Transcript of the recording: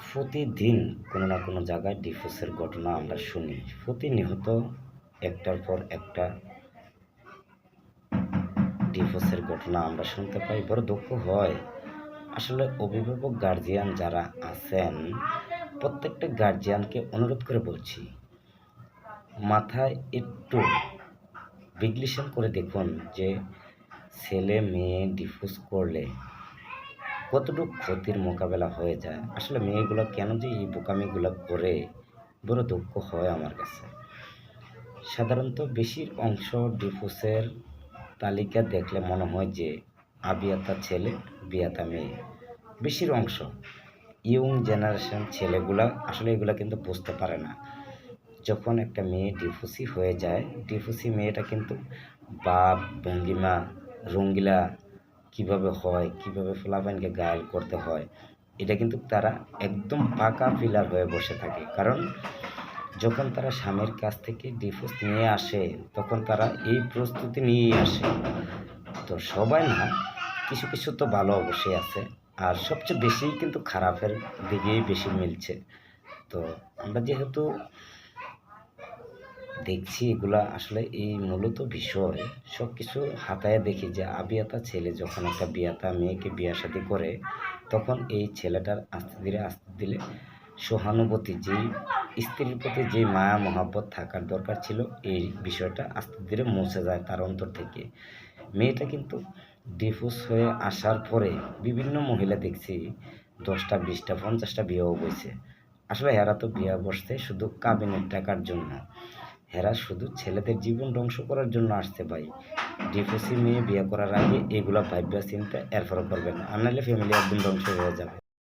প্রতিদিন কোনো না কোনো জায়গায় ডিভোর্সের ঘটনা আমরা শুনি। প্রতিনিয়ত একটার পর একটা ডিভোর্সের ঘটনা আমরা শুনতে পাই। বড় দুঃখ হয়। আসলে অভিভাবক গার্জিয়ান যারা আছেন, প্রত্যেকটা গার্জিয়ানকে অনুরোধ করে বলছি, মাথায় একটু বিশ্লেষণ করে দেখুন যে ছেলে মেয়ে ডিভোর্স করলে কতটুকু ক্ষতির মোকাবেলা হয়ে যায়। আসলে মেয়েগুলো কেন যে এই বোকামিগুলো করে, বড় দুঃখ হয় আমার কাছে। সাধারণত বেশির অংশ ডিভোর্সের তালিকা দেখলে মনে হয় যে আবিয়াতা ছেলে, বিয়াতা মেয়ে। বেশির অংশ ইয়ং জেনারেশন ছেলেগুলা আসলে এগুলা কিন্তু বুঝতে পারে না। যখন একটা মেয়ে ডিভোর্সি হয়ে যায়, ডিভোর্সি মেয়েটা কিন্তু বাপ, ভঙ্গিমা, রঙ্গিলা কিভাবে হয়, কিভাবে পোলাপাইনকে ঘায়েল করতে হয়, এটা কিন্তু তারা একদম পাকা পিলার হয়ে বসে থাকে। কারণ যখন তারা স্বামীর কাছ থেকে ডিভোর্স নিয়ে আসে, তখন তারা এই প্রস্তুতি নিয়েই আসে। তো সবাই না, কিছু কিছু তো ভালো অবশ্যই আছে, আর সবচেয়ে বেশি কিন্তু খারাপের দিকেই বেশি মিলছে। তো আমরা যেহেতু দেখছি এগুলা আসলে এই মূলত বিষয় সব কিছু হাতায় দেখি যে আবিয়াতা ছেলে যখন একটা বিয়াতা মেয়েকে বিয়া শাদী করে, তখন এই ছেলেটার আস্তে ধীরে সহানুভূতি যেই স্ত্রীর প্রতি যে মায়া মহাব্বত থাকার দরকার ছিল, এই বিষয়টা আস্তে ধীরে মুছে যায় তার অন্তর থেকে। মেয়েটা কিন্তু ডিভোর্স হয়ে আসার পরে বিভিন্ন মহিলা দেখছি 10টা 20টা 50টা বিয়েও বইছে। আসলে এরা তো বিয়া বসছে শুধু কাবিনের টাকার জন্য। এরা শুধু ছেলেদের জীবন ধ্বংস করার জন্য আসছে ভাই। ডিভোর্সি মেয়ে বিয়ে করার আগে এগুলা ভাইবা চিন্তা এরপরে করবেন, আর নাহলে ফ্যামিলি একদম ধ্বংস হয়ে যাবে।